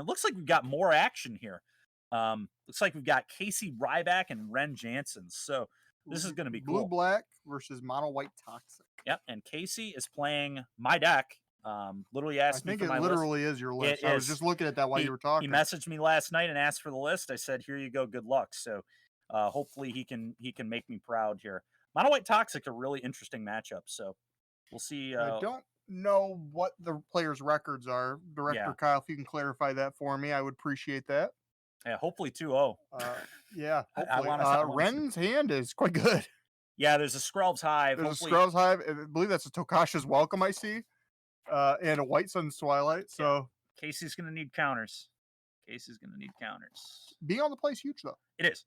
looks like we've got more action here. Looks like we've got Casey Ryback and Ren Jansen. So this is going to be cool. Blue-black versus mono-white toxic. Yep, and Casey is playing my deck. Literally asked me for my list. I think it literally is your list. I was just looking at that while you were talking. He messaged me last night and asked for the list. I said, "Here you go. Good luck." So hopefully he can make me proud here. Mono White Toxic, a really interesting matchup. So we'll see. I don't know what the players' records are. Director Kyle, if you can clarify that for me, I would appreciate that. Yeah, hopefully 2-0. Yeah, hopefully. Ren's hand is quite good. Yeah, there's a Skrelv's Hive. There's a Skrelv's Hive. I believe that's a Tokasha's Welcome I see. And a White Sun's Twilight. So yeah. Casey's going to need counters. Being on the play is huge, though. It is.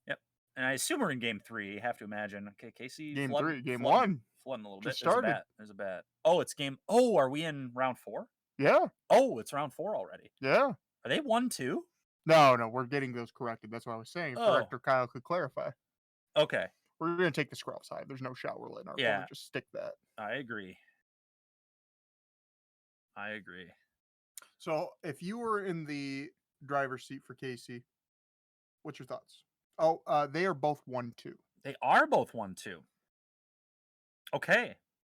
Yep. And I assume we're in game 3. You have to imagine. Okay, Casey. Game 3. Game 1. Flooding a little Just bit. Started. There's a bat. Oh, it's game. Oh, are we in round 4? Yeah. Oh, it's round 4 already. Yeah. Are they 1-2? No, we're getting those corrected. That's what I was saying. Oh. Director Kyle could clarify. Okay. We're going to take the Skrelv's Hive. There's no shot we're letting our opponent just stick that. I agree. So if you were in the driver's seat for Casey, what's your thoughts? Oh, they are both 1-2. They are both 1-2. Okay.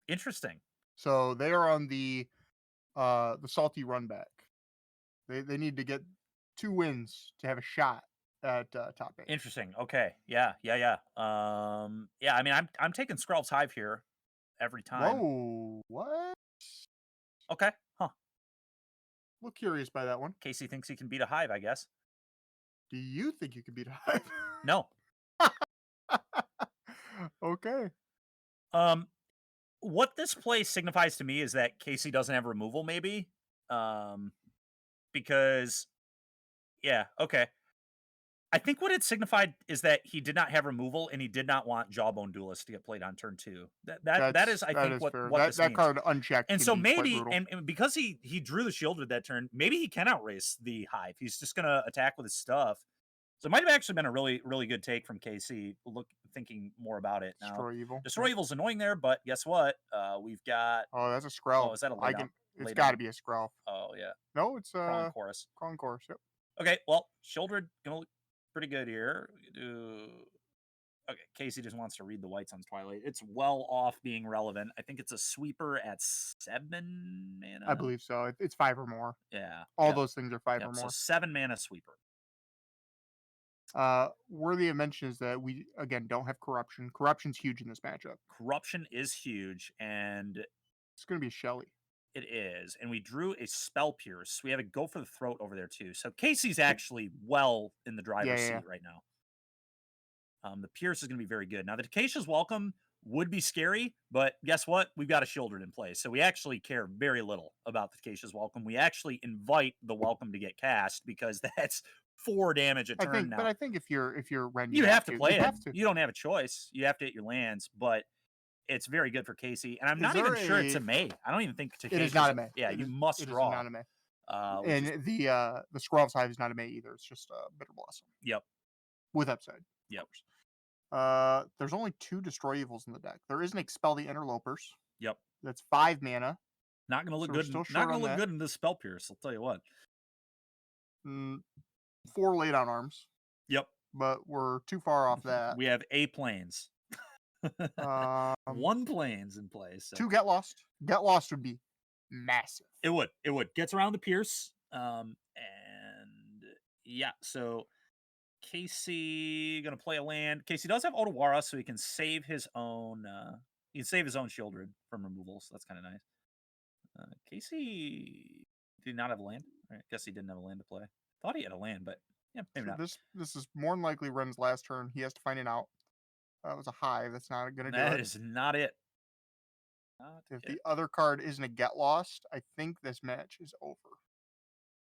Interesting. So they are on the salty run back. They need to get 2 wins to have a shot at top 8. Interesting. Okay. Yeah. I mean, I'm taking Skrelv's Hive here every time. Whoa, what? Okay. Huh. A little curious by that one. Casey thinks he can beat a Hive, I guess. Do you think you can beat a Hive? No. Okay. What this play signifies to me is that Casey doesn't have removal, maybe. Because, yeah, okay. I think what it signified is that he did not have removal and he did not want Jawbone Duelist to get played on turn 2. That is, I think, what this that means. Card unchecked. And so maybe, and because he drew the Shieldred that turn, maybe he can outrace the Hive. He's just going to attack with his stuff. So it might have actually been a really, really good take from KC, thinking more about it now. Destroy Evil. Destroy Evil's annoying there, but guess what? We've got... Oh, that's a Skrelv. Oh, is that a laydown? It's got to be a Skrelv. Oh, yeah. No, it's Crawling Chorus. Crawling Chorus, yep. Okay, well, Shieldred going to look pretty good here. Okay, Casey just wants to read the White Sun's Twilight. It's well off being relevant. I think it's a sweeper at 7 mana. I believe so. It's 5 or more. Yeah. All those things are 5 or more. So 7 mana sweeper. Worthy of mention is that we, again, don't have Corruption. Corruption's huge in this matchup. Corruption is huge, and... It's going to be a Shelly. It is, and we drew a Spell Pierce. We have a Go for the Throat over there, too. So Casey's actually well in the driver's seat right now. The Pierce is going to be very good. Now, the Tokasha's Welcome would be scary, but guess what? We've got a Shieldred in place, so we actually care very little about the Tokasha's Welcome. We actually invite the Welcome to get cast, because that's 4 damage a turn now. But I think if you're Ren, you have to play it. You don't have a choice. You have to hit your lands, but it's very good for Casey. And I'm not even sure it's a May. I don't even think it is not a May. Yeah, you must draw. It is not a May. And the Skrelv's Hive is not a May either. It's just a Bitter Blossom. Yep. With upside. Yep. There's only 2 Destroy Evils in the deck. There is an Expel the Interlopers. Yep. That's 5 mana. Not going to look good. Not going to look good in this Spell Pierce, I'll tell you what. 4 Laydown Arms. Yep. But we're too far off that. We have A planes. 1 planes in place. So. 2 Get Lost. Get Lost would be massive. It would. Gets around the Pierce. And yeah, so Casey gonna play a land. Casey does have Otawara, so he can save his own Shieldred from removal, so that's kind of nice. Casey did not have a land. I guess he didn't have a land to play. Thought he had a land, but yeah, maybe not. This is more than likely Ren's last turn. He has to find it out. That was a Hive. That's not going to do it. That is not it. If the other card isn't a Get Lost, I think this match is over.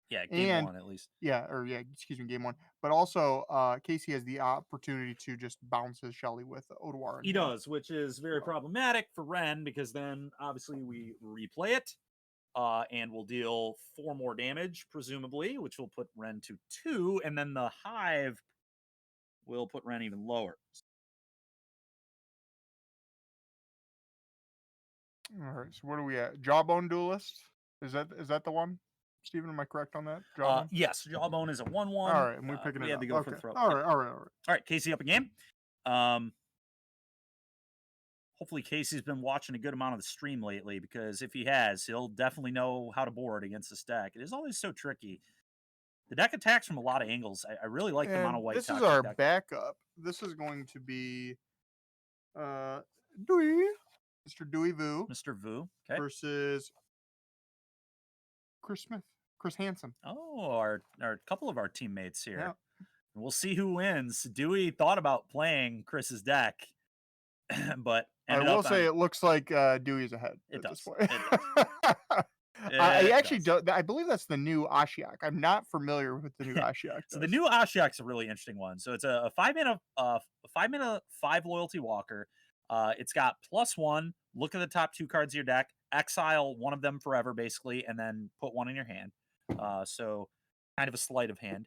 Yeah, game 1 at least. Excuse me, game 1. But also, Casey has the opportunity to just bounce his Shelly with Otawara. He does, which is very problematic for Ren, because then obviously we replay it, and we'll deal 4 more damage, presumably, which will put Ren to 2, and then the Hive will put Ren even lower. All right, so what are we at? Jawbone Duelist? Is that the one? Steven, am I correct on that? Jawbone? Yes, Jawbone is a 1-1. All right, and we're picking we it had up. to go for Okay. the throat. All Yep. right. All right, Casey up a game. Hopefully Casey's been watching a good amount of the stream lately, because if he has, he'll definitely know how to board against this deck. It is always so tricky. The deck attacks from a lot of angles. I really like the mono white. This is our backup. This is going to be Dewey, Mr. Dewey Vu. Mr. Vu. Okay. Versus Chris Smith. Chris Hansen. Oh, our couple of our teammates here. Yeah. We'll see who wins. Dewey thought about playing Chris's deck, but I will say it looks like Dewey's ahead at this point. I actually don't. I believe that's the new Ashiok. I'm not familiar with the new Ashiok. So the new Ashiok's a really interesting one. So it's a 5-mana 5 loyalty walker. It's got +1. Look at the top 2 cards of your deck. Exile one of them forever, basically, and then put one in your hand. So kind of a sleight of hand.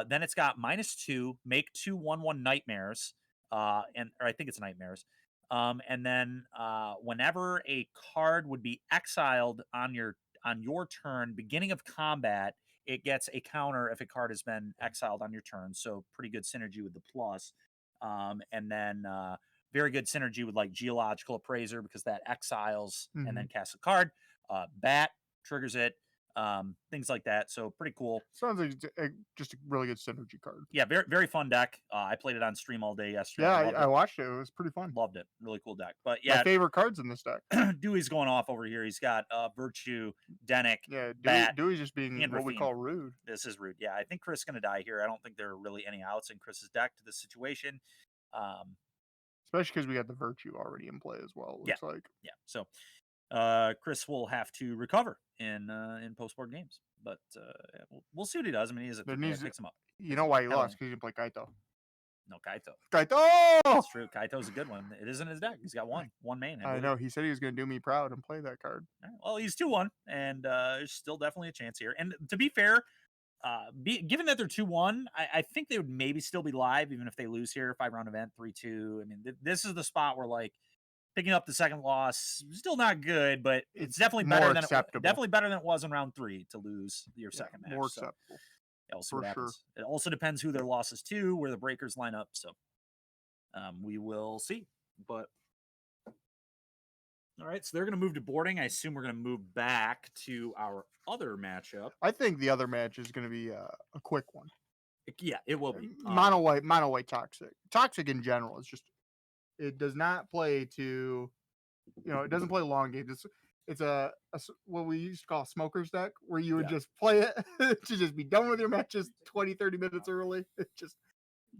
Then it's got -2. Make 2 1/1 nightmares. Or I think it's nightmares. And then whenever a card would be exiled on your turn, beginning of combat, it gets a counter if a card has been exiled on your turn. So pretty good synergy with the plus. And then very good synergy with like Geological Appraiser, because that exiles and then casts a card. Bat triggers it. Things like that. So pretty cool. Sounds like just a really good synergy card. Yeah, very, very fun deck. I played it on stream all day yesterday. Yeah, I watched it. It was pretty fun. Loved it. Really cool deck. But yeah, my favorite cards in this deck. Dewey's going off over here. He's got Virtue, Denick. Yeah, Bat, Dewey's just being what we call rude. This is rude. Yeah, I think Chris is going to die here. I don't think there are really any outs in Chris's deck to this situation. Especially because we got the Virtue already in play as well. Looks like. Yeah. So Chris will have to recover in post-board games, but we'll see what he does. I mean, he picks him up. You know why he lost? Because he didn't play Kaito. No, Kaito. Kaito! That's true. Kaito's a good one. It is in his deck. He's got one main. I know. He said he was going to do me proud and play that card. Right. Well, he's 2-1, and there's still definitely a chance here. And to be fair, given that they're 2-1, I think they would maybe still be live even if they lose here. 5-round event, 3-2. I mean, this is the spot where like picking up the second loss, still not good, but it's definitely better than it was in round 3 to lose your second match. More acceptable. Yeah, we'll see what happens. It also depends who their losses to, where the breakers line up. So we will see. But all right, so they're going to move to boarding. I assume we're going to move back to our other matchup. I think the other match is going to be a quick one. Yeah, it will be. Mono white toxic. Toxic in general is just, it does not play to, it doesn't play long games. It's a what we used to call a smoker's deck, where you would just play it to just be done with your matches 20, 30 minutes early. Just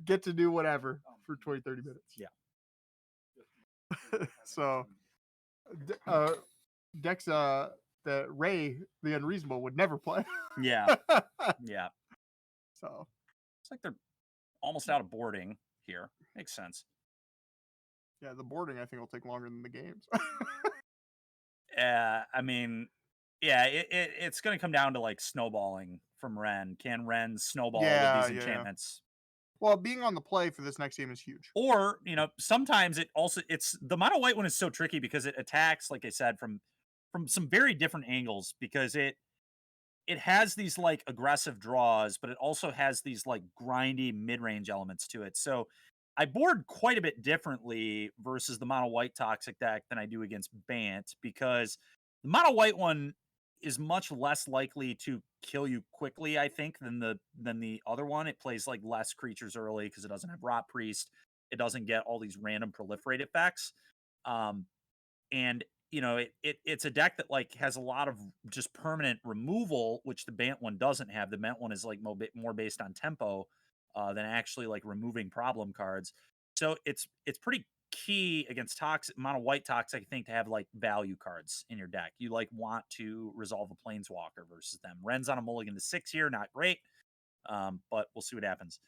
get to do whatever for 20, 30 minutes. Yeah. So decks that Ray, the Unreasonable, would never play. Yeah. Yeah. So it's like they're almost out of boarding here. Makes sense. Yeah, the boarding I think will take longer than the games. I mean, yeah, it's going to come down to like snowballing from Ren. Can Ren snowball with these enchantments? Well, being on the play for this next game is huge. Or, sometimes it's the mono white one is so tricky because it attacks, like I said, from some very different angles, because it has these like aggressive draws, but it also has these like grindy mid-range elements to it. So I board quite a bit differently versus the mono white toxic deck than I do against Bant, because the mono white one is much less likely to kill you quickly, I think, than the other one. It plays like less creatures early because it doesn't have Rot Priest. It doesn't get all these random proliferate effects. And it's a deck that like has a lot of just permanent removal, which the Bant one doesn't have. The Bant one is like more based on tempo than actually like removing problem cards. So it's pretty key against mono white toxic, I think, to have like value cards in your deck. You like want to resolve a planeswalker versus them. Ren's on a mulligan to 6 here, not great, but we'll see what happens.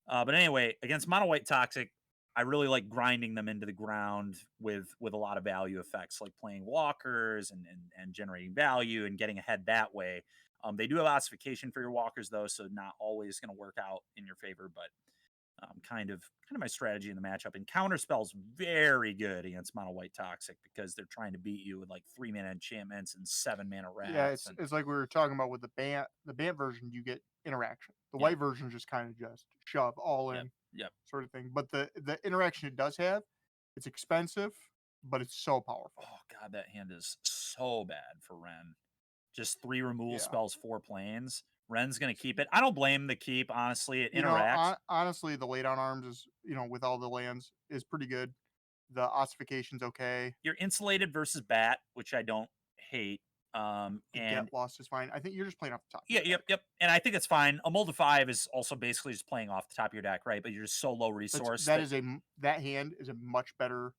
But anyway, against mono white toxic, I really like grinding them into the ground with a lot of value effects, like playing walkers and generating value and getting ahead that way. They do have ossification for your walkers though, so not always going to work out in your favor, but Kind of my strategy in the matchup. And counter spells very good against mono white toxic because they're trying to beat you with like 3-mana enchantments and 7-mana Yeah, wraths. it's like we were talking about with the Bant version. You get interaction. The Yeah. white version just kind of just shove all in, sort of thing. But the interaction it does have, it's expensive, but it's so powerful. Oh god, that hand is so bad for Ren. Just 3 removal spells, 4 planes. Ren's gonna keep it. I don't blame the keep, honestly. It interacts. Honestly, the lay down arms is, with all the lands, is pretty good. The ossification's okay. You're insulated versus bat, which I don't hate. The And get lost is fine. I think you're just playing off the top. Yep. And I think it's fine. A Mold of 5 is also basically just playing off the top of your deck, right? But you're just so low resource. That hand is a much better,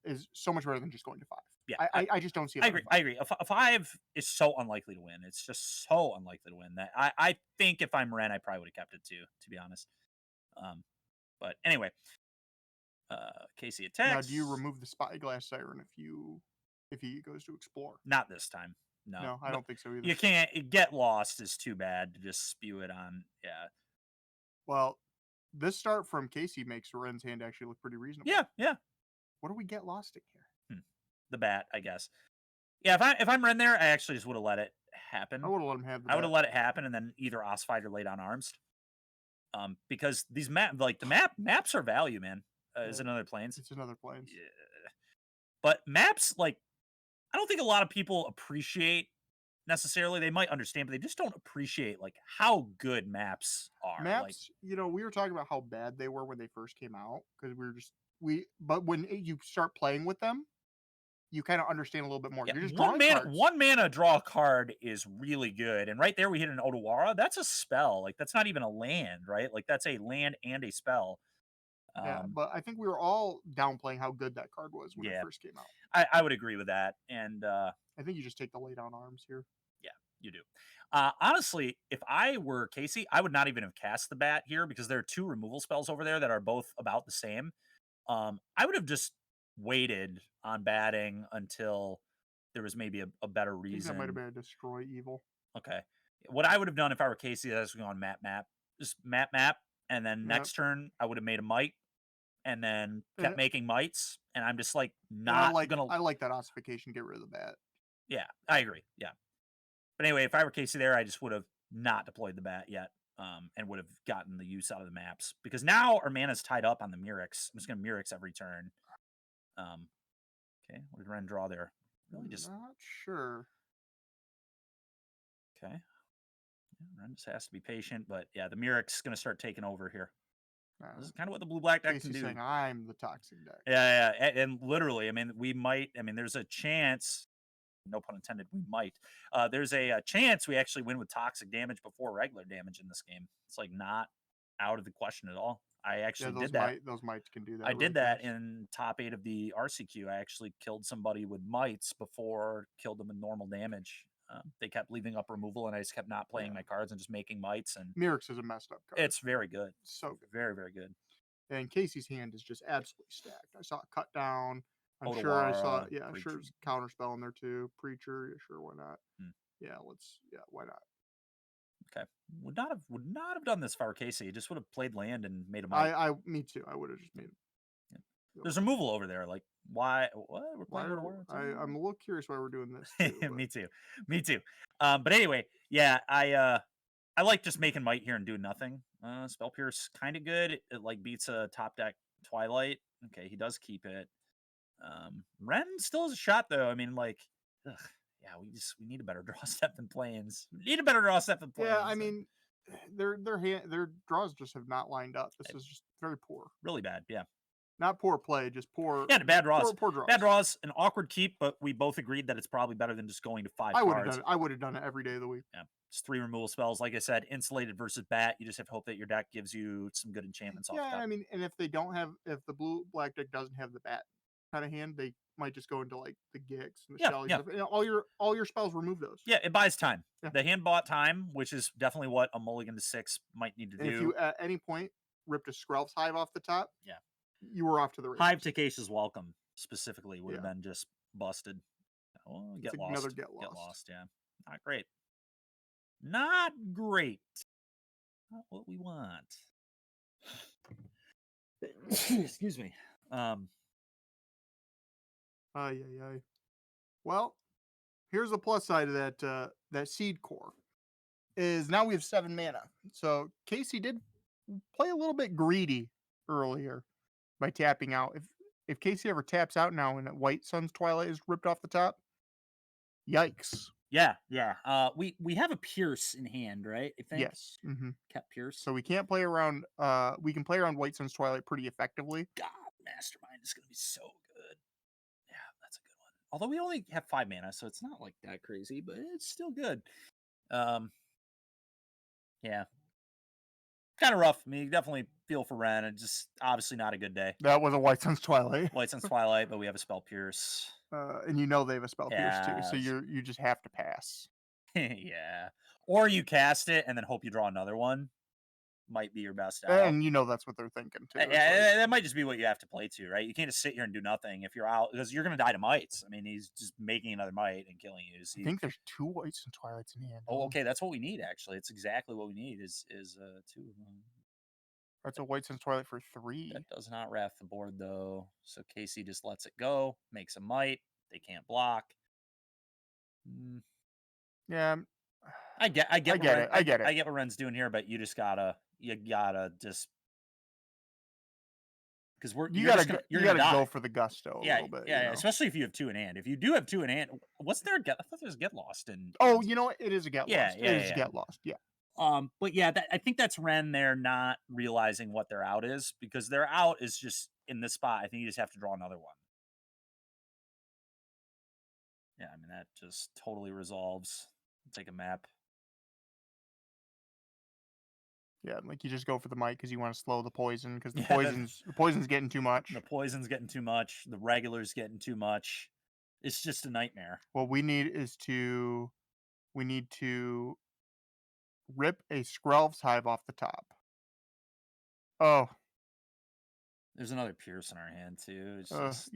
is so much better than just going to 5. Yeah, I just don't see it. I agree. A 5 is so unlikely to win. It's just so unlikely to win that I think if I'm Ren, I probably would have kept it too, to be honest. But anyway, Casey attacks. Now, do you remove the Spyglass Siren if he goes to explore? Not this time. No, I don't think so either. You can't. Get lost is too bad to just spew it on. Yeah. Well, this start from Casey makes Ren's hand actually look pretty reasonable. Yeah. What do we get lost in here? The bat, I guess. Yeah, if I'm Ren there, I actually just would have let it happen. I would have let him have. I would have let it happen and then either ossified or laid on arms. Because these maps are value, man. Is another planes. It's another planes. Yeah. But maps, like, I don't think a lot of people appreciate necessarily. They might understand, but they just don't appreciate like how good maps are. Maps, we were talking about how bad they were when they first came out because but when you start playing with them, you kind of understand a little bit more. Yeah, you're just one mana draw a card is really good, and right there we hit an Odawara. That's a spell. Like that's not even a land, right? Like that's a land and a spell. Yeah, but I think we were all downplaying how good that card was when it first came out. I would agree with that, and I think you just take the lay down arms here. Yeah, you do. Honestly, if I were Casey, I would not even have cast the bat here because there are 2 removal spells over there that are both about the same. I would have just waited on batting until there was maybe a better reason. That might have been a destroy evil. Okay. What I would have done if I were Casey, I was going map. Just map. And then next turn, I would have made a mite and then kept making mites. And I'm just like, I like that ossification, get rid of the bat. Yeah, I agree. Yeah. But anyway, if I were Casey there, I just would have not deployed the bat yet. And would have gotten the use out of the maps because now our mana's tied up on the Murex. I'm just going to Murex every turn. Okay, what did Ren draw there? Really just not sure. Okay, Ren just has to be patient, but yeah, the Murex is going to start taking over here. This is kind of what the blue-black deck can do. Saying I'm the toxic deck. Yeah, and literally, I mean, there's a chance. No pun intended. We might. There's a chance we actually win with toxic damage before regular damage in this game. It's like not out of the question at all. I actually did that. Those mites can do that. I did that in top 8 of the RCQ. I actually killed somebody with mites before killed them with normal damage. They kept leaving up removal, and I just kept not playing my cards and just making mites. And Murex is a messed up card. It's very good. So good. Very, very good. And Casey's hand is just absolutely stacked. I saw it cut down. I'm sure I saw, sure there's a counter spell in there too. Preacher, sure, why not? Why not? Okay, would not have done this if I were Casey. Just would have played land and made a me too. I would have just made it. Yeah. There's removal over there. Like why? What? We're playing I'm a little curious why we're doing this. Too, Me too. But anyway, yeah, I like just making might here and doing nothing. Spell Pierce kind of good. It like beats a top deck Twilight. Okay, he does keep it. Ren still has a shot though. I mean, like, we need a better draw step than planes. Yeah, I mean, their draws just have not lined up. This is just very poor. Really bad. Yeah. Not poor play, just poor. Yeah, bad draws. Poor draws. Bad draws. An awkward keep, but we both agreed that it's probably better than just going to 5 cards. I would have done it every day of the week. Yeah. It's 3 removal spells. Like I said, insulated versus bat. You just have to hope that your deck gives you some good enchantments off the top. I mean, and if the blue black deck doesn't have the bat kind of hand, they might just go into like the Gix and the Shelly. Yeah. All your spells remove those. Yeah, it buys time. Yeah. The hand bought time, which is definitely what a mulligan to 6 might need to do. If you at any point ripped a Skrelf's Hive off the top, you were off to the races. Hive to Case's Welcome specifically would have been just busted. Oh, get lost. Another get lost. Yeah, not great. Not great. Not what we want. Excuse me. Well, here's the plus side of that seed core is now we have 7 mana. So Casey did play a little bit greedy earlier by tapping out. If Casey ever taps out now and White Sun's Twilight is ripped off the top, yikes. Yeah. We have a Pierce in hand, right? I think. Yes. Kept Pierce. So we can't play around. We can play around White Sun's Twilight pretty effectively. God, Mastermind is gonna be so good. Yeah, that's a good one. Although we only have 5 mana, so it's not like that crazy, but it's still good. Yeah. Kind of rough. I mean, you definitely feel for Ren. It's just obviously not a good day. That was a White Sun's Twilight. White Sun's Twilight, but we have a Spell Pierce. And you know they have a Spell Pierce too, so you just have to pass. Yeah. Or you cast it and then hope you draw another one. Might be your best out. And you know that's what they're thinking too. Yeah, that might just be what you have to play to, right? You can't just sit here and do nothing if you're out, because you're going to die to mites. I mean, he's just making another mite and killing you. I think there's 2 White Sun's Twilights in hand. Oh, okay. That's what we need, actually. It's exactly what we need is 2 of them. That's a White Sun's Twilight for 3. That does not wrath the board, though. So Casey just lets it go, makes a mite. They can't block. Yeah. I get it. I get it. I get what Ren's doing here, but you gotta just, because you gotta go for the gusto a little bit. Yeah, especially if you have 2 in hand. If you do have 2 in hand, what's there? I thought there was Get Lost in. Oh, you know what? It is a Get Lost. Yeah, it is Get Lost. Yeah. But yeah, I think that's Ren there not realizing what their out is, because their out is just in this spot. I think you just have to draw another one. Yeah, I mean that just totally resolves. Take a map. Yeah, like you just go for the mite because you want to slow the poison, because the poison's getting too much. The poison's getting too much. The regular's getting too much. It's just a nightmare. What we need to rip a Skrelv's Hive off the top. Oh. There's another Pierce in our hand too. It's just,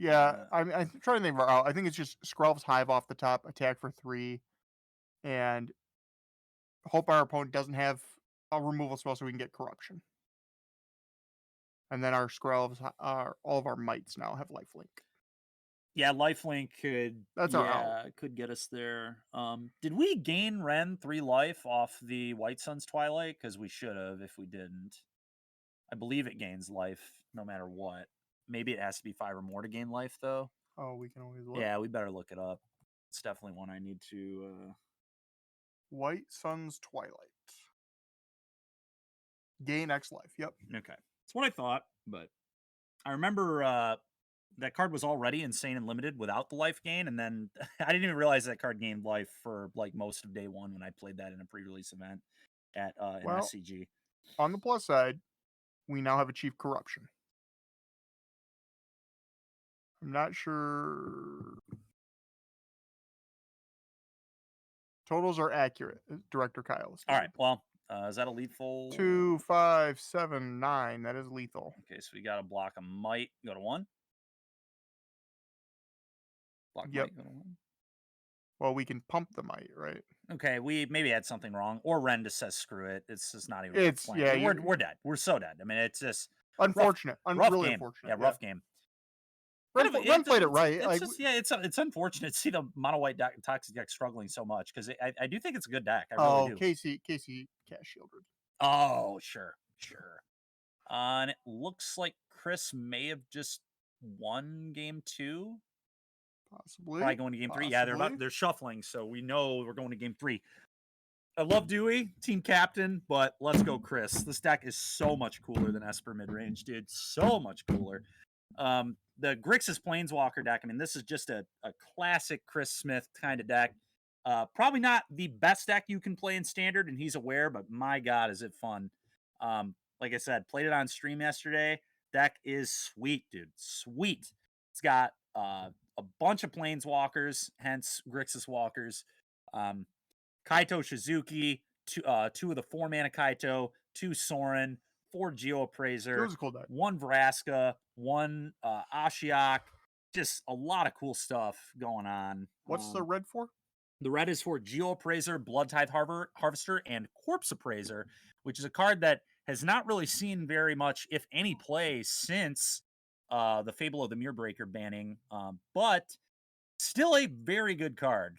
I'm trying to think of our out. I think it's just Skrelv's Hive off the top, attack for 3, and hope our opponent doesn't have a removal spell so we can get Corruption. And then our Skrelvs, all of our mites now have lifelink. Yeah, lifelink could. That's our out. Could get us there. Did we gain Ren 3 life off the White Sun's Twilight? Because we should have if we didn't. I believe it gains life no matter what. Maybe it has to be 5 or more to gain life, though. Oh, we can always look. Yeah, we better look it up. It's definitely one I need to. White Sun's Twilight. Gain X life. Yep. Okay. That's what I thought, but I remember that card was already insane and limited without the life gain, and then I didn't even realize that card gained life for like most of day 1 when I played that in a pre-release event at an SCG. On the plus side, we now have achieved Corruption. I'm not sure. Totals are accurate, Director Kyle. All right. Well, is that a lethal? 2, 5, 7, 9. That is lethal. Okay, so we got to block a mite. Go to 1. Block yep. Mite. Go to 1. Well, we can pump the mite, right? Okay, we maybe had something wrong, or Ren just says screw it. It's just not even. It's we're dead. We're so dead. I mean, it's just unfortunate. Rough really game. unfortunate. Yeah, rough game. Ren played it right. It's unfortunate to see the mono white toxic deck struggling so much, because I do think it's a good deck. I really do. Casey cash shielded. Oh, sure. And it looks like Chris may have just won game 2. Possibly. Probably going to game 3. Yeah, they're shuffling, so we know we're going to game 3. I love Dewey, team captain, but let's go, Chris. This deck is so much cooler than Esper midrange, dude. So much cooler. The Grixis Planeswalker deck, I mean, this is just a classic Chris Smith kind of deck. Probably not the best deck you can play in Standard, and he's aware, but my God, is it fun. Like I said, played it on stream yesterday. Deck is sweet, dude. Sweet. It's got a bunch of Planeswalkers, hence Grixis Walkers. Kaito Shizuki, 2 of the 4-mana Kaito, 2 Sorin, 4 Geoappraiser, it was a cool deck. 1 Vraska, 1 Ashiok. Just a lot of cool stuff going on. What's the red for? The red is for Geo Appraiser, Blood Tithe Harvester, and Corpse Appraiser, which is a card that has not really seen very much, if any, play since the Fable of the Mirrorbreaker banning, but still a very good card.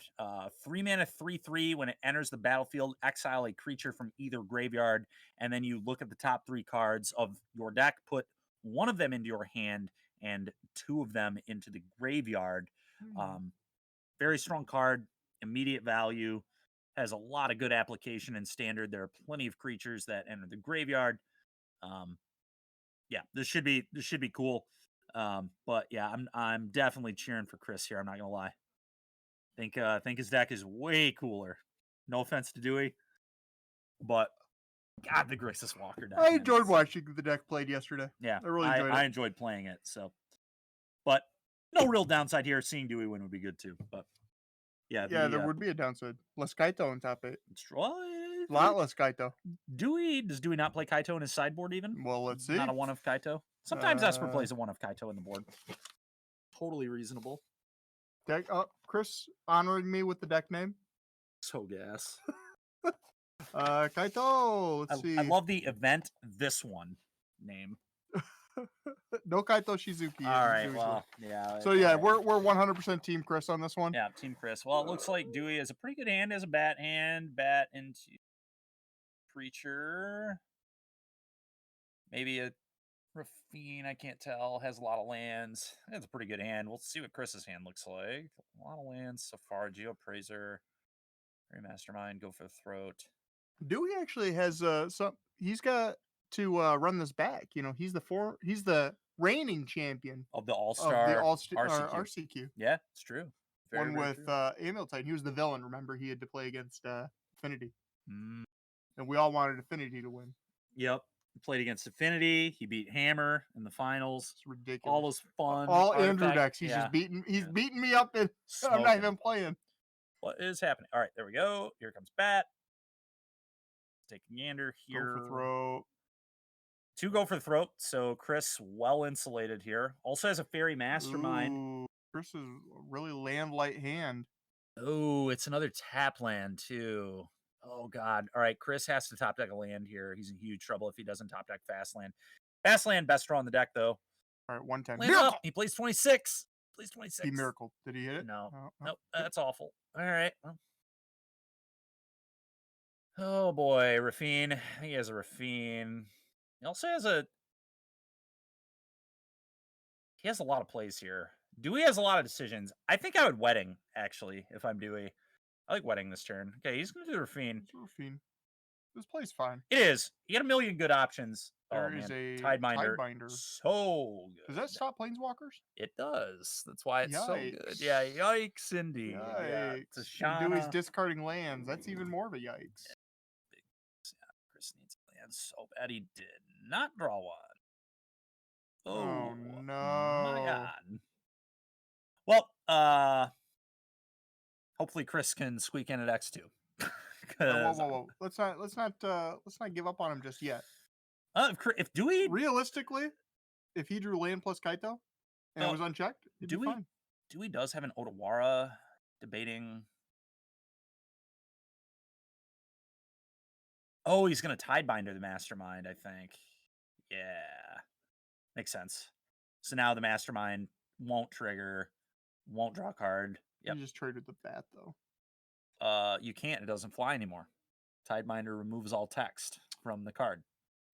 3 mana, 3/3. When it enters the battlefield, exile a creature from either graveyard, and then you look at the top 3 cards of your deck, put one of them into your hand, and 2 of them into the graveyard. Very strong card, immediate value, has a lot of good application in standard. There are plenty of creatures that enter the graveyard. Yeah, this should be cool. But yeah, I'm definitely cheering for Chris here. I'm not gonna lie. Think his deck is way cooler. No offense to Dewey, but God, the Grixis Walker deck. I enjoyed watching the deck played yesterday. Yeah, I really enjoyed it. I enjoyed playing it. So, but no real downside here. Seeing Dewey win would be good too. But yeah, there would be a downside. Less Kaito on top 8. A lot less Kaito. Does Dewey not play Kaito in his sideboard even? Well, let's see. Not a 1 of Kaito. Sometimes Esper plays a 1 of Kaito in the board. Totally reasonable. Deck Chris honoring me with the deck name. So gas. Kaito. Let's see. I love the event. This one name. No Kaito Shizuki. All right. Well, yeah. So yeah, we're 100% Team Chris on this one. Yeah, Team Chris. Well, it looks like Dewey has a pretty good hand as a bat hand. Bat into creature. Maybe a Rafine. I can't tell. Has a lot of lands. That's a pretty good hand. We'll see what Chris's hand looks like. A lot of lands so far. Geo Appraiser. Very Mastermind. Go for the throat. Dewey actually has some. He's got to run this back. You know, he's the reigning champion of the All-Star RCQ. Yeah, it's true. One with Emil Titan. He was the villain. Remember, he had to play against Affinity, and we all wanted Affinity to win. Yep, he played against Affinity. He beat Hammer in the finals. It's ridiculous. All those fun. All Andrew decks. He's just beating. He's beating me up, and I'm not even playing. What is happening? All right, there we go. Here comes Bat. Take a gander here. Go for throat. 2 go for the throat, so Chris well insulated here. Also has a Fairy Mastermind. Ooh, Chris is a really land light hand. Oh, it's another tap land too. Oh God! All right, Chris has to top deck a land here. He's in huge trouble if he doesn't top deck fast land. Fast land, best draw on the deck though. All right, 110. Miracle! He plays 26. Plays 26. He miracle. Did he hit it? No. Nope. That's awful. All right. Well. Oh boy, Rafine. He has a Rafine. He also has he has a lot of plays here. Dewey has a lot of decisions. I think I would Wedding, actually, if I'm Dewey. I like Wedding this turn. Okay, he's going to do Rafine. This play's fine. It is. You got a million good options. There is a Tidebinder. So good. Does that stop Planeswalkers? It does. That's why it's so good. Yeah, yikes indeed. Yikes. Yeah, Dewey's discarding lands. That's even more of a yikes. Chris needs lands so bad. He did not draw one. Oh no. My God. Well, hopefully Chris can squeak in at X2. Whoa. Let's not give up on him just yet. If Dewey realistically, if he drew land plus Kaito and it was unchecked, it'd be fine. Dewey does have an Otawara debating. Oh, he's gonna Tidebinder the Mastermind, I think. Yeah. Makes sense. So now the Mastermind won't trigger, won't draw a card. Yep. You just traded the bat though. You can't. It doesn't fly anymore. Tidebinder removes all text from the card.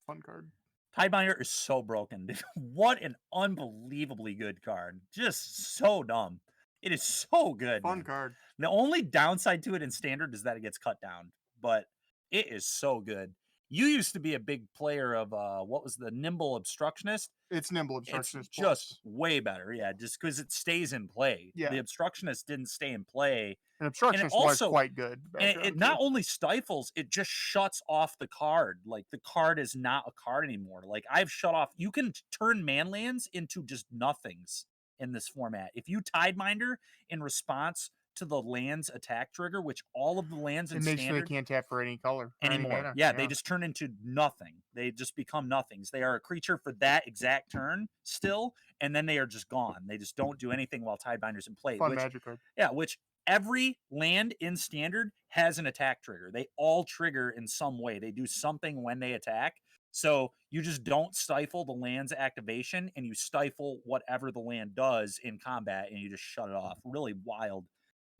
Fun card. Tidebinder is so broken. What an unbelievably good card. Just so dumb. It is so good. Fun card. The only downside to it in standard is that it gets cut down, but it is so good. You used to be a big player of what was the Nimble Obstructionist? It's Nimble Obstructionist. It's just way better, yeah. Just because it stays in play. Yeah. The Obstructionist didn't stay in play. And Obstructionist was quite good. And it not only stifles, it just shuts off the card. Like the card is not a card anymore. Like I've shut off. You can turn manlands into just nothings in this format. If you Tidebinder in response to the land's attack trigger, which all of the lands in standard they can't tap for any color anymore. Yeah, they just turn into nothing. They just become nothings. They are a creature for that exact turn still, and then they are just gone. They just don't do anything while Tidebinder's in play. Fun magic card. Yeah, which every land in standard has an attack trigger. They all trigger in some way. They do something when they attack. So you just don't stifle the land's activation, and you stifle whatever the land does in combat, and you just shut it off. Really wild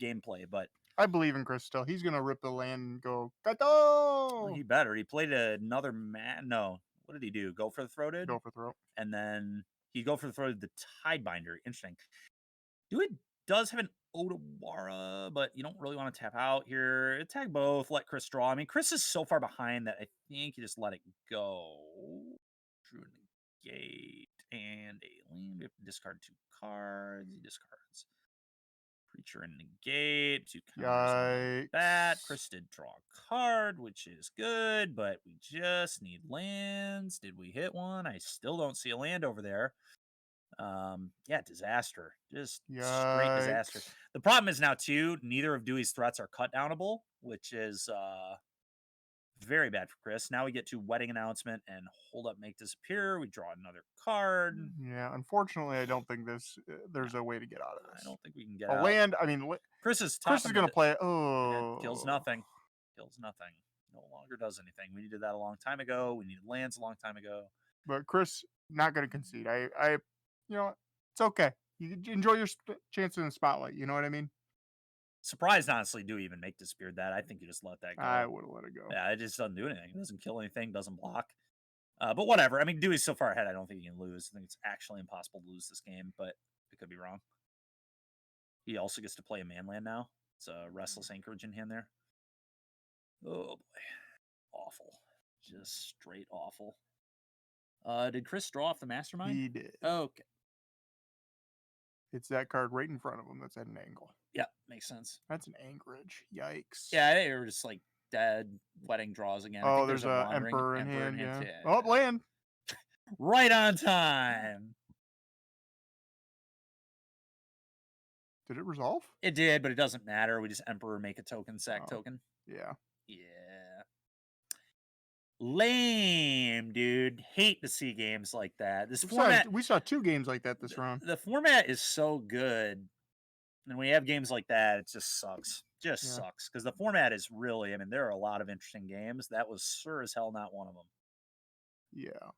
gameplay, but I believe in Chris still. He's gonna rip the land and go well, Kato. he better. He played another man. No, what did he do? Go for the throated, Go for throat. and then he go for the throated the Tidebinder. Interesting. Dude does have an Odawara, but you don't really want to tap out here. Attack both, let Chris draw. I mean, Chris is so far behind that I think you just let it go. Drew a negate and a land. We have to discard 2 cards. He discards creature and negate. 2 counters on that. Chris did draw a card, which is good, but we just need lands. Did we hit one? I still don't see a land over there. Yeah, disaster. Just straight disaster. The problem is now too, neither of Dewey's threats are cut downable, which is very bad for Chris. Now we get to Wedding Announcement and Hold Up, Make Disappear. We draw another card. Yeah, unfortunately, I don't think there's a way to get out of this. I don't think we can get out. Land. I mean, Chris is going to play it. Oh, kills nothing. Kills nothing. No longer does anything. We needed that a long time ago. We needed lands a long time ago. But Chris not going to concede. I you know, it's okay. You enjoy your chance in the spotlight. You know what I mean? Surprised, honestly, do even make disappeared that. I think you just let that go. I would have let it go. Yeah, it just doesn't do anything. It doesn't kill anything, doesn't block. But whatever. I mean, Dewey's so far ahead, I don't think he can lose. I think it's actually impossible to lose this game, but it could be wrong. He also gets to play a manland now. It's a Restless Anchorage in hand there. Oh, boy. Awful. Just straight awful. Did Chris draw off the Mastermind? He did. Okay. It's that card right in front of him that's at an angle. Yeah, makes sense. That's an Anchorage. Yikes. Yeah, they were just like dead wedding draws again. Oh, there's a Emperor in hand. Yeah. Oh, land. Right on time. Did it resolve? It did, but it doesn't matter. We just Emperor, make a token, sack token. Yeah. Yeah. Lame, dude. Hate to see games like that. This format, we saw 2 games like that this round. The format is so good. And when you have games like that, it just sucks. Sucks. Because the format is really, I mean, there are a lot of interesting games. That was sure as hell not one of them. Yeah.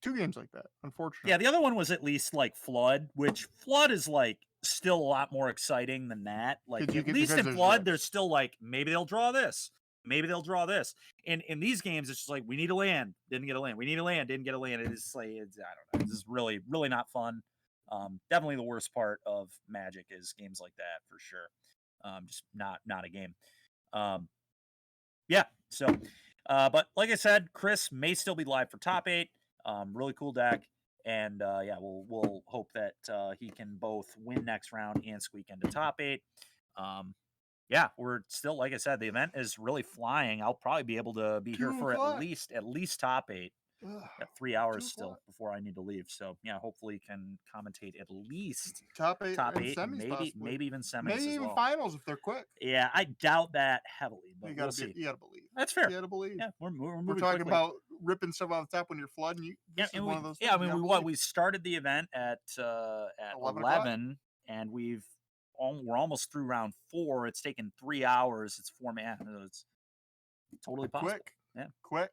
2 games like that, unfortunately. Yeah, the other one was at least like Flood, which Flood is like still a lot more exciting than that. Like at least in Flood, there's still like, maybe they'll draw this. Maybe they'll draw this. And in these games, it's just like, we need a land, didn't get a land. We need a land, didn't get a land. It's like, I don't know. This is really, really not fun. Definitely the worst part of Magic is games like that for sure. Just not a game. Yeah. So, but like I said, Chris may still be live for top 8. Really cool deck. And yeah, we'll hope that he can both win next round and squeak into top 8. Yeah, we're still, like I said, the event is really flying. I'll probably be able to be here for at least top 8. Got 3 hours still before I need to leave. So yeah, hopefully can commentate at least top 8, maybe even semis, maybe even finals if they're quick. Yeah, I doubt that heavily, but we'll see. You gotta believe. That's fair. You gotta believe. Yeah, we're talking quickly. about ripping stuff off the top when you're flooding. This is one of those. Yeah, I mean, we started the event at 11 and we're almost through round 4. It's taken 3 hours. It's 4 man. It's totally possible. Quick.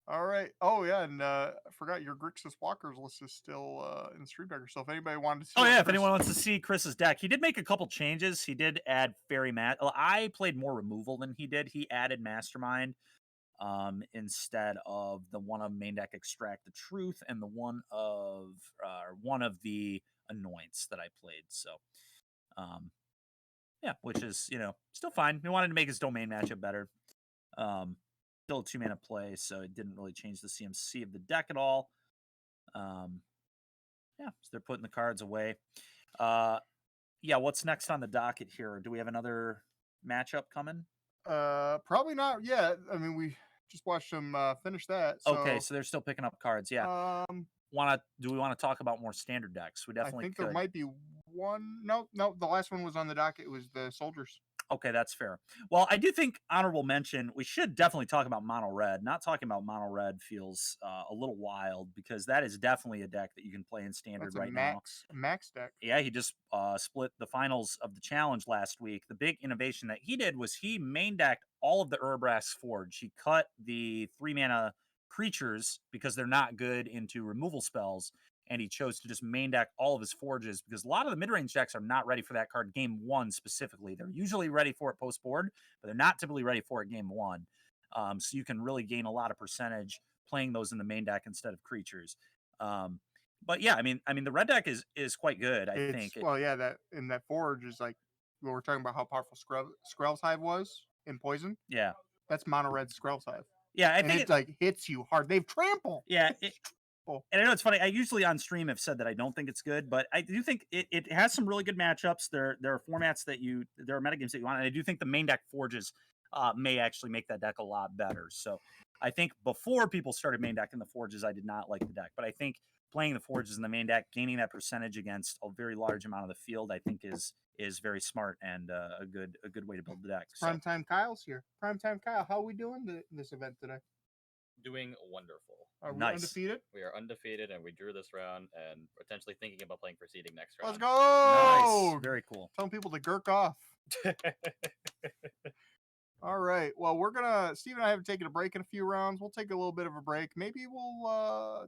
All right. Oh yeah, and I forgot your Grixis Walkers list is still in Stream Deck. So if anybody wanted to see, if anyone wants to see Chris's deck, he did make a couple changes. He did add Fairy Mat. I played more removal than he did. He added Mastermind instead of the one of main deck Extract the Truth and the one of the Annoyance that I played. So yeah, which is still fine. We wanted to make his domain matchup better. Still a 2-mana play, so it didn't really change the CMC of the deck at all. Yeah, so they're putting the cards away. Yeah, what's next on the docket here? Do we have another matchup coming? Probably not yet. I mean, we just watched them finish that. So, okay, so they're still picking up cards. Yeah. Do we want to talk about more standard decks? We definitely there might be one. No, the last one was on the docket. It was the Soldiers. Okay, that's fair. Well, I do think honorable mention, we should definitely talk about mono red. Not talking about mono red feels a little wild because that is definitely a deck that you can play in standard That's a right now. max deck. Yeah, he just split the finals of the challenge last week. The big innovation that he did was he main decked all of the Urabrax Forge. He cut the 3 mana creatures because they're not good into removal spells, and he chose to just main deck all of his forges because a lot of the mid-range decks are not ready for that card game one specifically. They're usually ready for it post board, but they're not typically ready for it game one. So you can really gain a lot of percentage playing those in the main deck instead of creatures. But yeah, I mean, the red deck is quite good. I think. Well, yeah, that forge is like when we're talking about how powerful Skrell's Hive was in Poison. Yeah, that's mono red Skrell's Hive. Yeah, I and think it like hits you hard. They've trample. Yeah, and I know it's funny. I usually on stream have said that I don't think it's good, but I do think it has some really good matchups. There are formats there are metagames that you want, and I do think the main deck forges may actually make that deck a lot better. So I think before people started main decking the forges, I did not like the deck, but I think playing the forges in the main deck, gaining that percentage against a very large amount of the field, I think is very smart and a good way to build the deck. Primetime Kyle's here. Primetime Kyle, how are we doing this event today? Doing wonderful. Are we undefeated? We are undefeated, and we drew this round, and potentially thinking about playing proceeding next round. Let's go! Nice. Very cool. Telling people to gurk off. All right. Well, Steve and I have taken a break in a few rounds. We'll take a little bit of a break. Maybe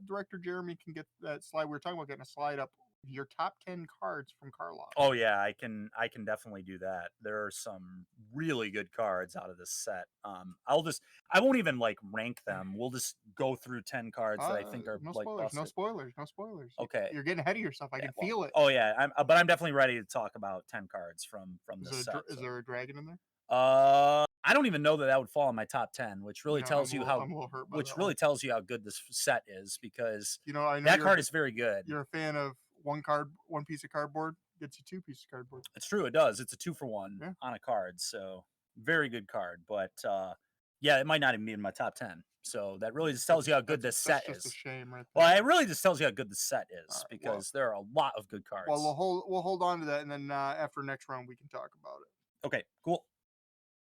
Director Jeremy can get that slide. We were talking about getting a slide up. Your top 10 cards from Karlov. Oh yeah, I can definitely do that. There are some really good cards out of this set. I won't even like rank them. We'll just go through 10 cards that I think are no like spoilers, busted. no spoilers. Okay, you're getting ahead of yourself. I can feel it. Oh yeah, but I'm definitely ready to talk about 10 cards from this set. Is there a dragon in there? I don't even know that would fall in my top 10, which really tells you how tells you how good this set is because I know that card is very good. You're a fan of one piece of cardboard gets you 2 pieces of cardboard. It's true, it does. It's a 2-for-1 on a card, so very good card. But yeah, it might not even be in my top 10. So that really just tells you how good this set is. That's just a shame, right there. Well, it really just tells you how good the set is because there are a lot of good cards. Well, we'll hold on to that, and then after next round we can talk about it. Okay, cool.